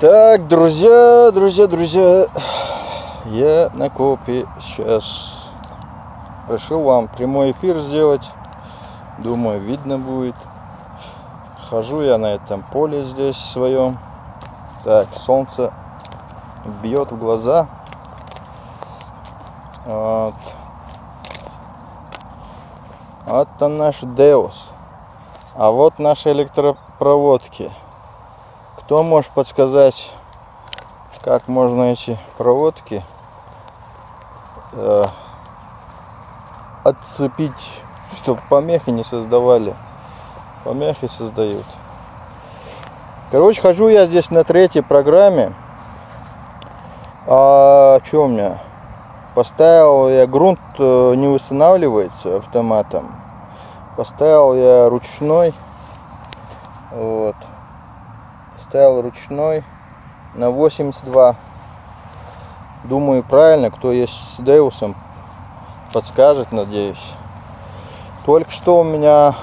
Так, друзья, я на копе сейчас решил вам прямой эфир сделать. Думаю, видно будет. Хожу я на этом поле здесь своем. Так, солнце бьет в глаза. Вот он наш Деус. А вот наши электропроводки. Кто может подсказать, как можно эти проводки отцепить, чтобы помехи не создавали? Помехи создают. Короче, хожу я здесь на третьей программе. А что у меня? Поставил я грунт, не устанавливается автоматом. Поставил я ручной. Вот. Ставил ручной на 82. Думаю, правильно, кто есть с Деусом, подскажет, надеюсь. Только что у меня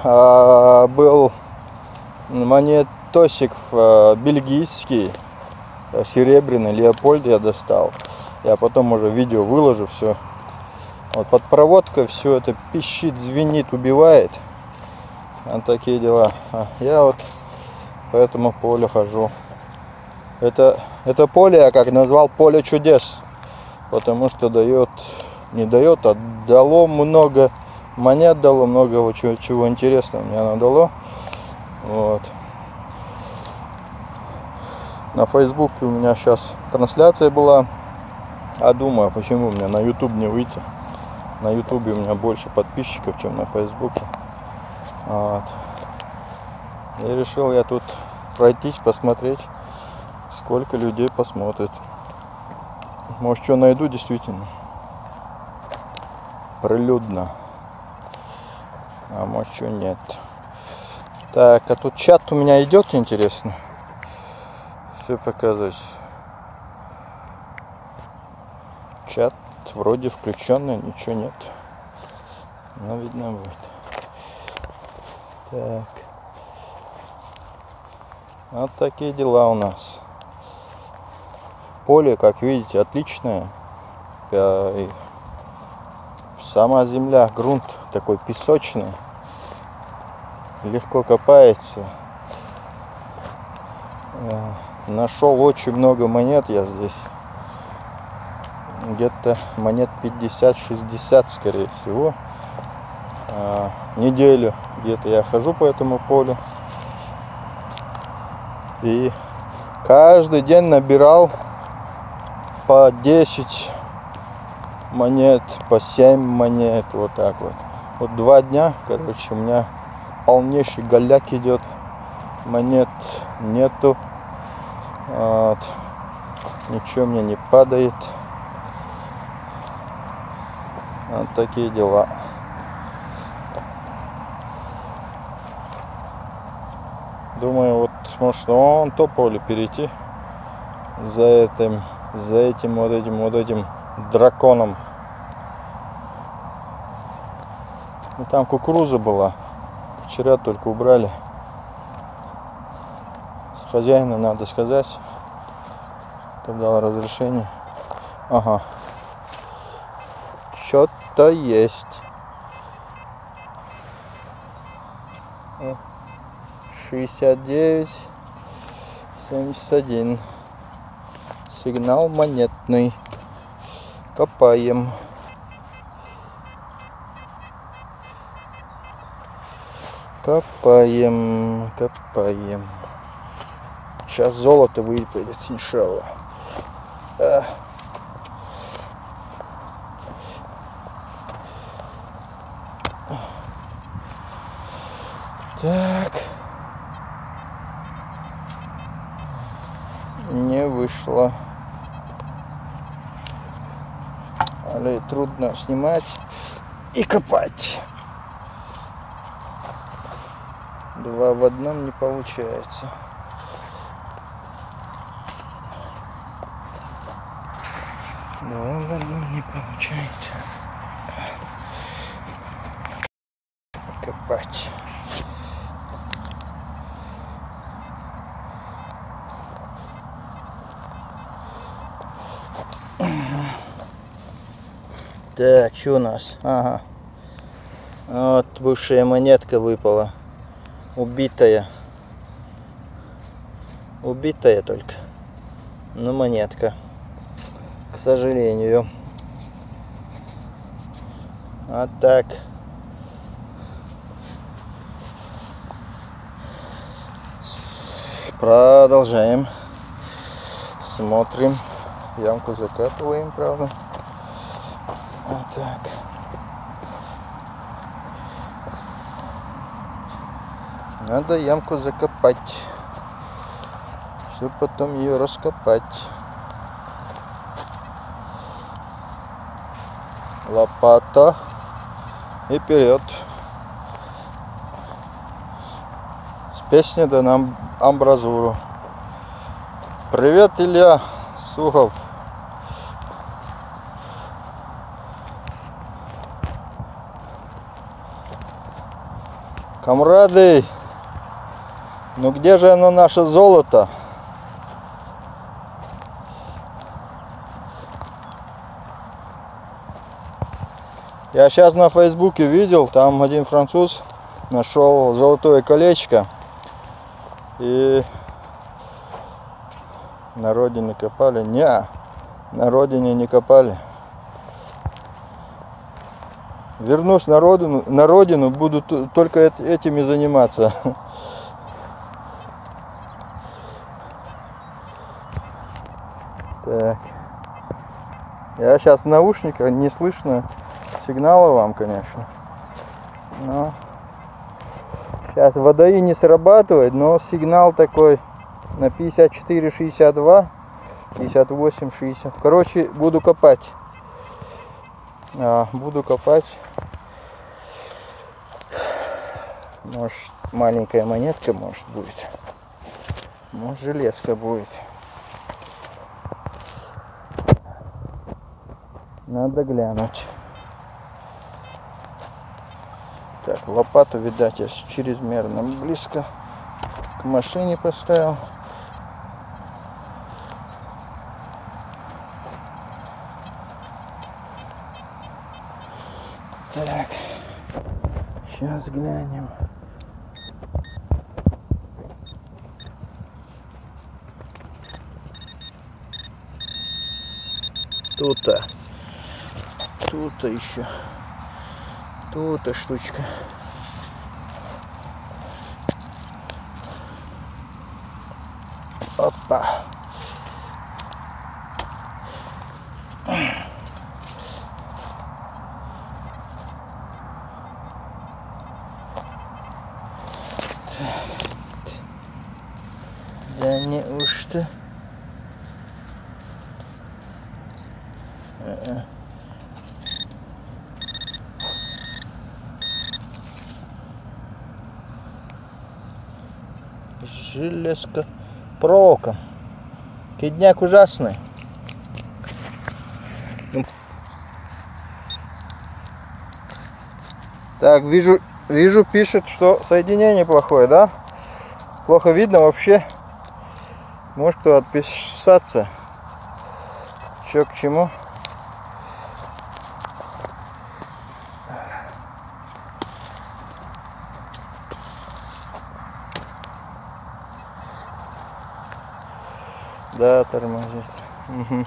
был монетосик бельгийский, серебряный, Леопольд я достал. Я потом уже видео выложу все. Вот под проводкой все это пищит, звенит, убивает. Вот такие дела. Я вот по этому полю хожу. Это поле я как назвал поле чудес, потому что не дает, а дало много монет, дало много чего интересного мне оно дало. Вот. На Фейсбуке у меня сейчас трансляция была. А думаю, почему мне на YouTube не выйти? На YouTube у меня больше подписчиков, чем на Фейсбуке. Вот. И решил я тут пройтись, посмотреть, сколько людей посмотрит. Может, что найду действительно прилюдно. А может, что нет. Так, а тут чат у меня идет, интересно. Все показывать. Чат вроде включенный, ничего нет. Но видно будет. Так. Вот такие дела у нас. Поле, как видите, отличное. Сама земля, грунт такой песочный. Легко копается. Нашел очень много монет я здесь. Где-то монет 50-60, скорее всего. Неделю где-то я хожу по этому полю. И каждый день набирал по 10 монет, по 7 монет, вот так вот. Вот 2 дня, короче, у меня полнейший голяк идет. Монет нету. Вот. Ничего мне не падает. Вот такие дела. Думаю, вот может вон то поле перейти за этим вот этим драконом. И там кукуруза была. Вчера только убрали. С хозяином надо сказать. Чтоб дал разрешение. Ага. Что-то есть. 69-71. Сигнал монетный. Копаем. Копаем. Сейчас золото выпадет, иншаллах. Так. Не вышло. Але трудно снимать и копать. 2 в одном не получается. Не получается копать. Так, что у нас? Ага. Вот бывшая монетка выпала. Убитая. Убитая только. Но монетка. К сожалению. Вот так. Продолжаем. Смотрим. Ямку закапываем, правда. Вот так. Надо ямку закопать, чтобы потом ее раскопать. Лопата и вперед. С песней да нам амбразуру. Привет, Илья Сухов. Камрады, ну где же оно, наше золото? Я сейчас на Фейсбуке видел, там один француз нашел золотое колечко. И на родине копали? Не, на родине не копали. Вернусь на родину, буду только этими заниматься. Так. Я сейчас в наушниках, не слышно сигнала вам, конечно. Но сейчас ВДИ не срабатывает, но сигнал такой на 54-62, 58-60. Короче, буду копать. Буду копать. Может, маленькая монетка, может, будет. Может, железка будет. Надо глянуть. Так, лопату, видать, я чрезмерно близко к машине поставил. Так, сейчас глянем. Тут-то еще. Тут-то штучка. Опа. Да неужто? Железка, проволока. Кидняк ужасный. Так, вижу, пишет, что соединение плохое, да? Плохо видно вообще. Может кто отписаться. Чё к чему? Да, тормозит. Угу.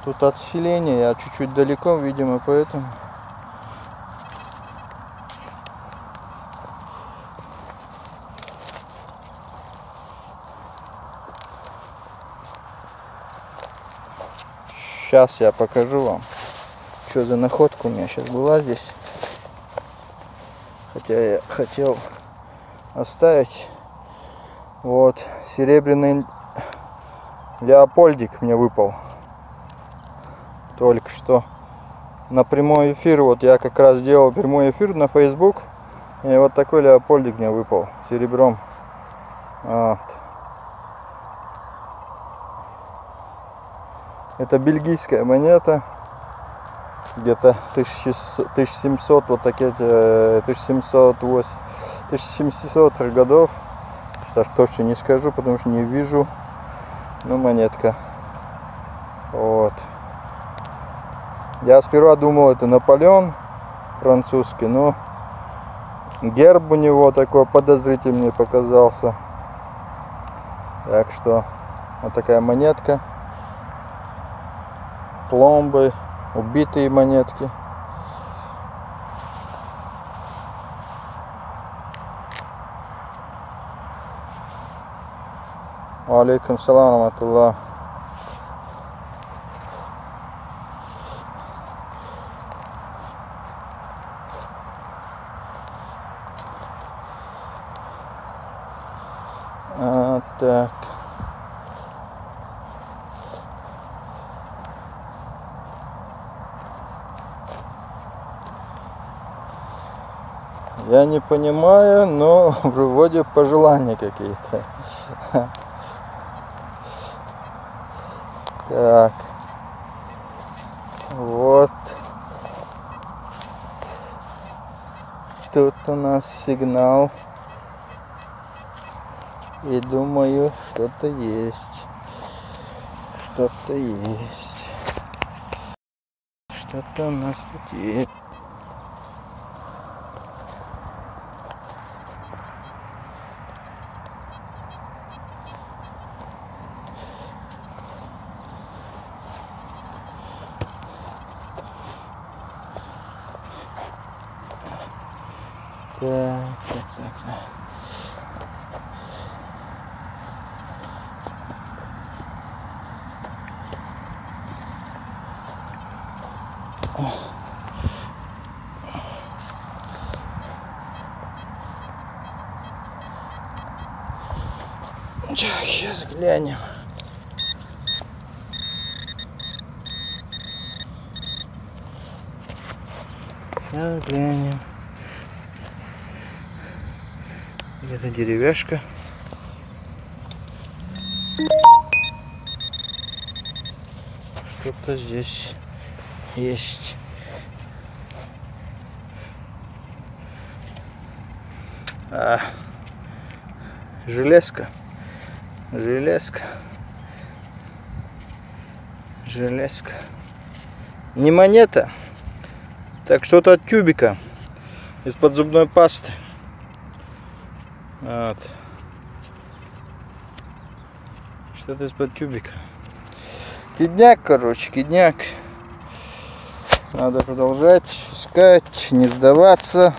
Тут от селения, я чуть-чуть далеко, видимо, поэтому. Сейчас я покажу вам, что за находка у меня сейчас была здесь. Хотя я хотел оставить. Вот, серебряный леопольдик мне выпал. Только что на прямой эфир. Вот я как раз делал прямой эфир на Facebook. И вот такой леопольдик мне выпал серебром. Вот. Это бельгийская монета. Где-то 1700, вот такие 1700 годов. Сейчас точно не скажу, потому что не вижу. Ну, монетка. Вот. Я сперва думал, это Наполеон французский, но герб у него такой подозрительный показался. Так что вот такая монетка. Пломбы, убитые монетки. Алейкум салам раматуллах. Так. Я не понимаю, но вроде пожелания какие-то. Так. Вот. Тут у нас сигнал. И думаю, что-то есть. Что-то есть. Что-то у нас тут есть. Так. Сейчас глянем. Сейчас глянем. Где-то деревяшка. Что-то здесь есть. Железка. Не монета, так что-то от тюбика из-под зубной пасты. Вот. Что-то из-под тюбика. Кидняк, короче, кидняк. Надо продолжать искать, не сдаваться.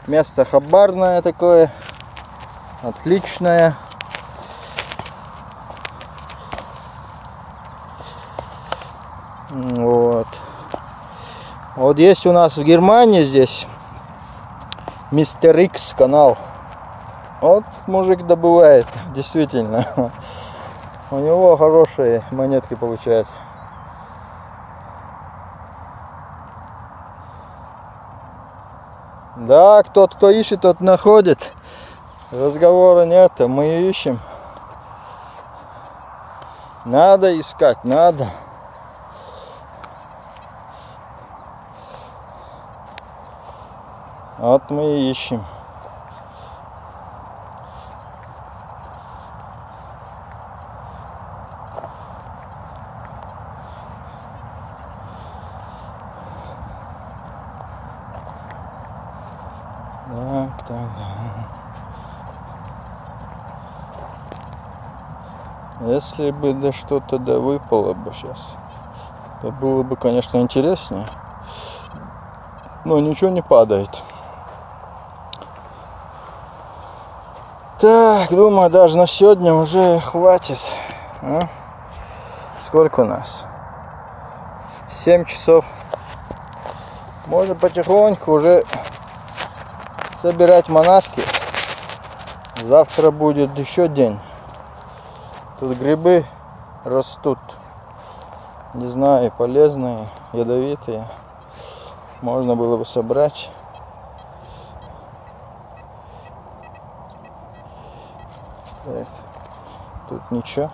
Место хабарное такое. Отличное. Вот есть у нас в Германии здесь Мистер Икс канал. Вот мужик добывает, действительно. У него хорошие монетки получаются. Да, кто ищет, тот находит. Разговора нет, мы ищем. Надо искать, надо. Вот мы и ищем. Так. Если бы да что-то да выпало бы сейчас, то было бы, конечно, интереснее. Но ничего не падает. Так, думаю, даже на сегодня уже хватит. Сколько у нас? 7 часов. Можно потихоньку уже собирать манатки. Завтра будет еще день. Тут грибы растут. Не знаю, полезные, ядовитые. Можно было бы собрать. Так, тут ничего.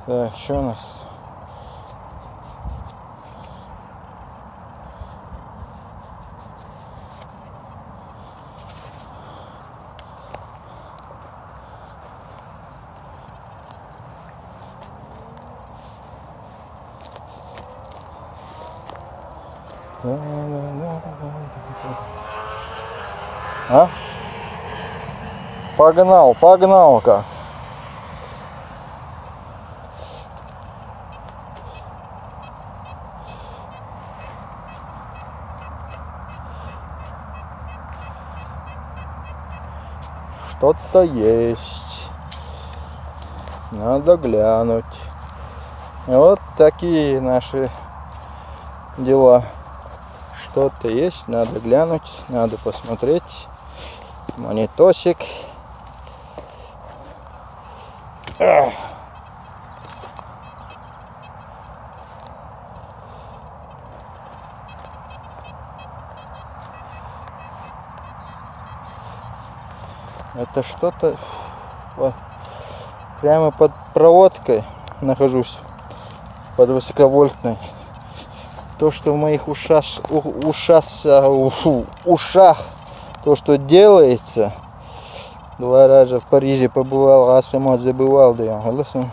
Так, что у нас? А? Погнал, погнал как. Что-то есть. Надо глянуть. Вот такие наши дела. Что-то есть, надо глянуть, надо посмотреть. Монетосик. Это что-то прямо под проводкой нахожусь, под высоковольтной. То, что в моих ушах, то, что делается. 2 раза в Париже побывал, а самот забывал, да я голосом.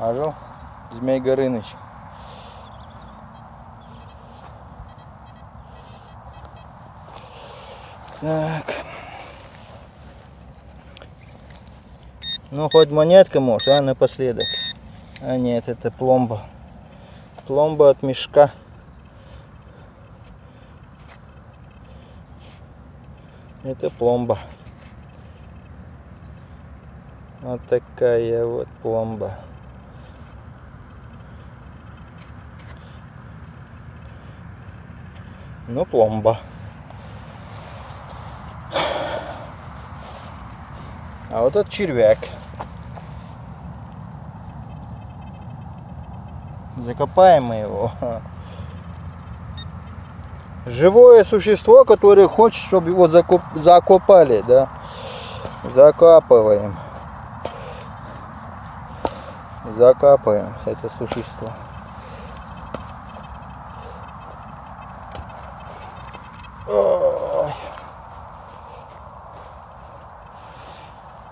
Ажо, Змей Горыныч. Так. Ну, хоть монетка может, а напоследок. А нет, это пломба. Пломба от мешка. Это пломба. Вот такая вот пломба. Ну, пломба. А вот этот червяк. Закопаем мы его. Живое существо, которое хочет, чтобы его закопали, да. Закапываем. Закапываем это существо. Ой.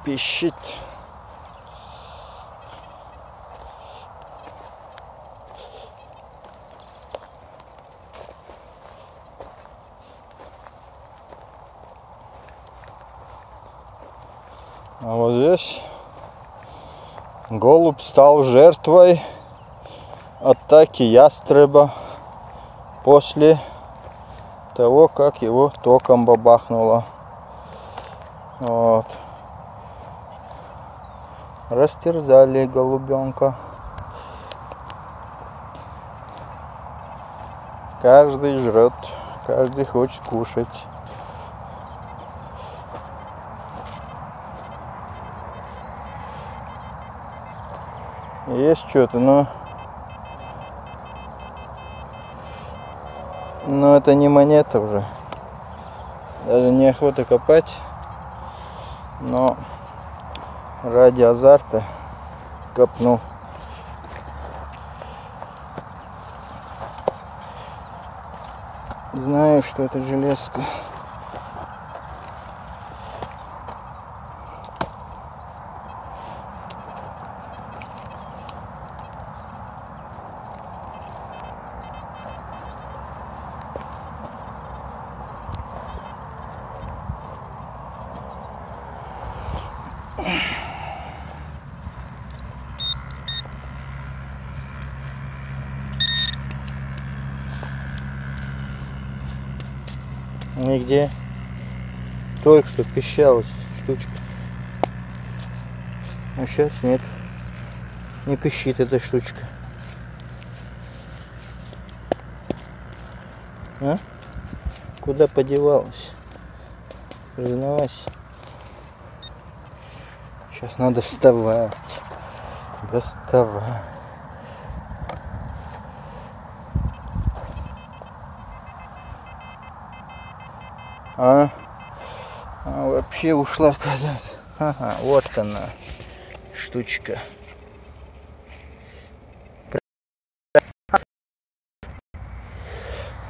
Пищит. А вот здесь голубь стал жертвой атаки ястреба после того, как его током бабахнуло. Вот. Растерзали голубенка. Каждый жрет, каждый хочет кушать. Есть что-то, но это не монета уже. Даже неохота копать. Но ради азарта копну. Знаю, что это железка. Нигде. Только что пищалась штучка. А сейчас нет. Не пищит эта штучка. А? Куда подевалась? Признавайся. Сейчас надо вставать. Доставать. А вообще ушла, оказывается. Ага, вот она, штучка.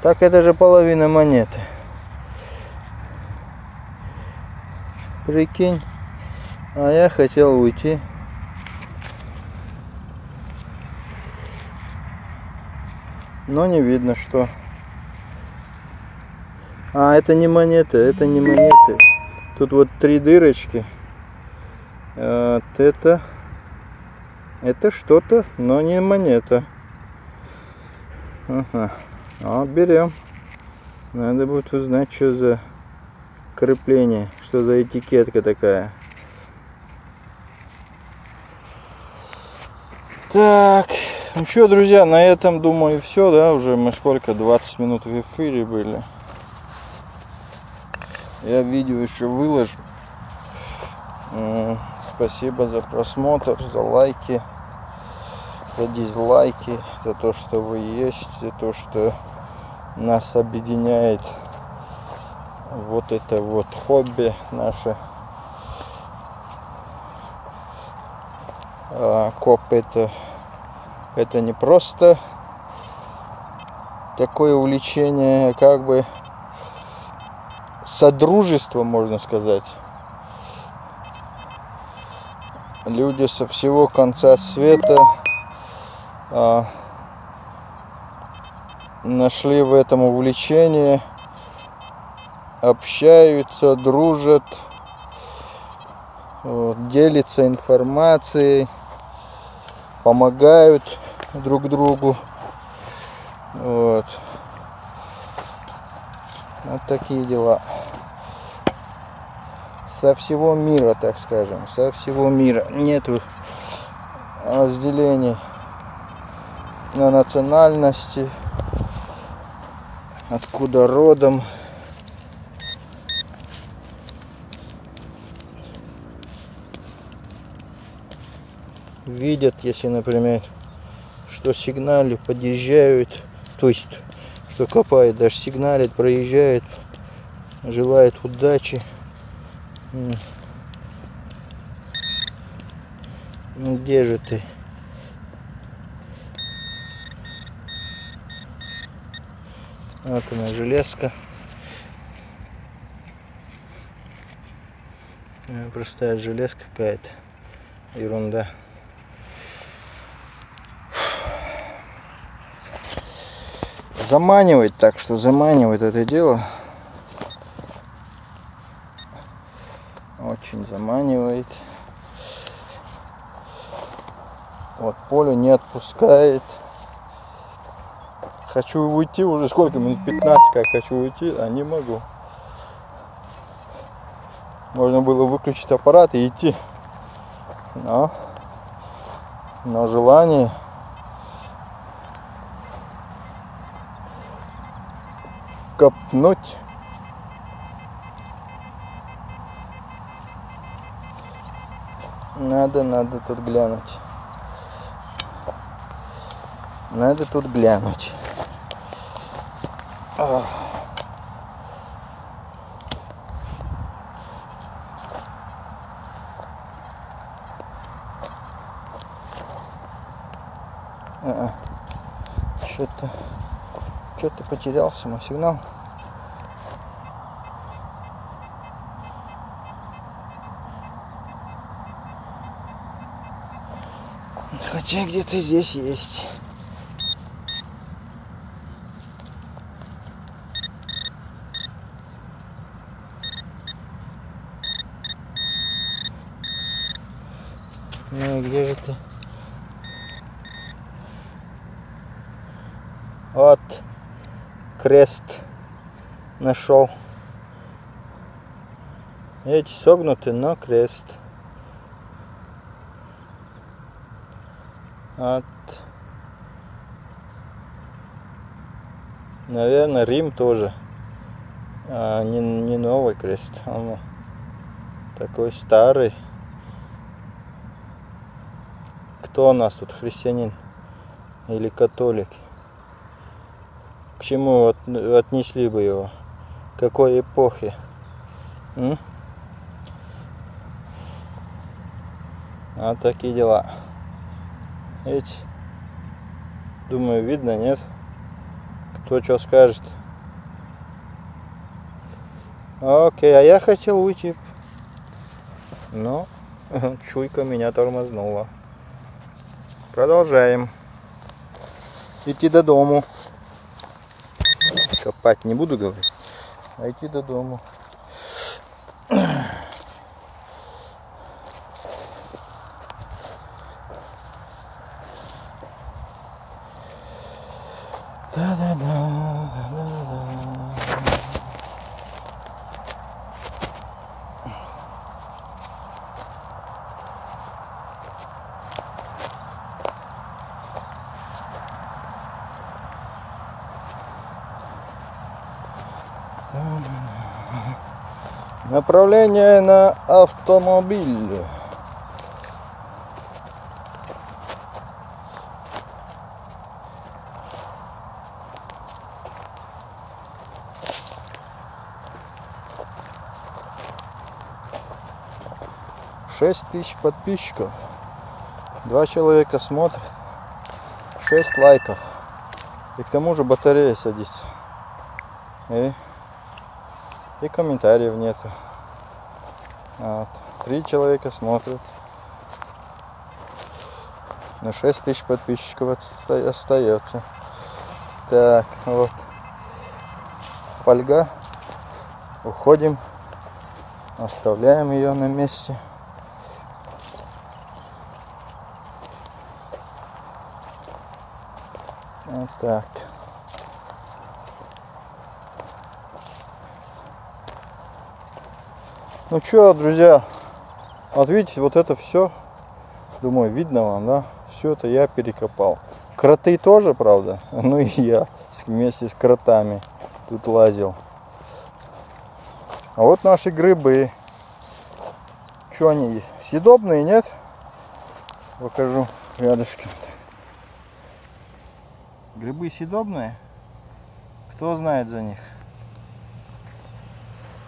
Так это же половина монеты. Прикинь. А я хотел уйти. Но не видно, что. А, это не монеты, это не монеты. Тут вот 3 дырочки. Вот это что-то, но не монета. Ага. Вот берем. Надо будет узнать, что за крепление, что за этикетка такая. Так, ну что, друзья, на этом, думаю, все, да, уже мы сколько, 20 минут в эфире были. Я видео еще выложу. Спасибо за просмотр, за лайки, за дизлайки, за то, что вы есть, за то, что нас объединяет вот это вот хобби наше. Коп это не просто такое увлечение, как бы содружество, можно сказать. Люди со всего конца света нашли в этом увлечение, общаются, дружат, делятся информацией, помогают друг другу. Вот такие дела. Со всего мира, так скажем, со всего мира. Нету разделений на национальности, откуда родом. Видят, если, например, что сигналят, подъезжают, то есть, что копают, даже сигналят, проезжают, желают удачи. Ну где же ты? Вот она, железка. Простая железка какая-то. Ерунда. Заманивает, так что заманивает это дело. Очень заманивает. Вот поле не отпускает. Хочу уйти уже сколько минут, 15 как хочу уйти, а не могу. Можно было выключить аппарат и идти. Но желание копнуть. Надо тут глянуть. Надо тут глянуть. Что-то потерялся мой сигнал. Хотя где-то здесь есть. Ну и где же ты? Вот крест нашел. Эти согнуты, но крест. Вот. Наверное, Рим тоже. Не новый крест. Он такой старый. Кто у нас тут, христианин или католик? К чему отнесли бы его? К какой эпохе? Вот такие дела. Видите? Думаю, видно, нет? Кто что скажет? Окей, а я хотел уйти. Но чуйка меня тормознула. Продолжаем идти до дому. копать не буду говорить, а идти до дома. Направление на автомобиль. Шесть тысяч подписчиков, 2 человека смотрят, 6 лайков, и к тому же батарея садится, и комментариев нету. Вот. 3 человека смотрят, на 6 тысяч подписчиков остается. Так, вот фольга, уходим, оставляем ее на месте. Вот так. Ну что, друзья, вот видите, вот это все, думаю, видно вам, да? Все это я перекопал. Кроты тоже, правда, ну и я вместе с кротами тут лазил. А вот наши грибы. Что они, съедобные, нет? Покажу рядышком. Грибы съедобные? Кто знает за них?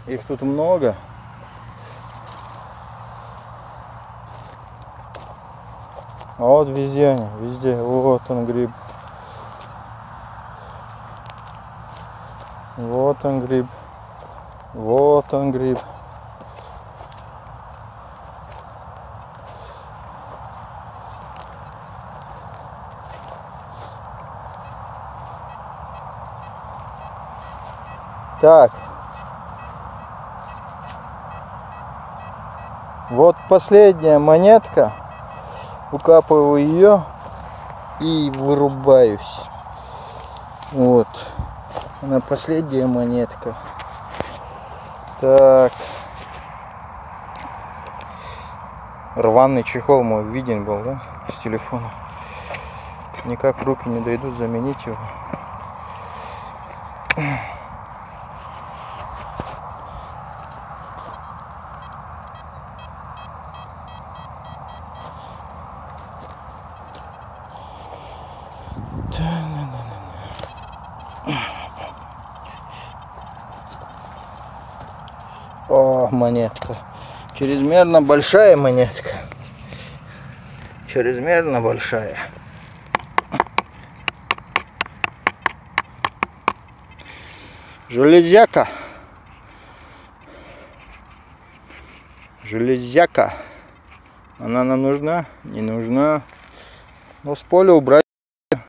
Их тут много. А вот везде они, везде. Вот он гриб. Вот он гриб. Вот он гриб. Так. Вот последняя монетка. Укапываю ее и вырубаюсь. Вот. Она последняя монетка. Так. Рваный чехол мой виден был, да? С телефона. Никак руки не дойдут заменить его. О, монетка. Чрезмерно большая монетка. Чрезмерно большая. Железяка. Железяка. Она нам нужна? Не нужна. Но с поля убрать.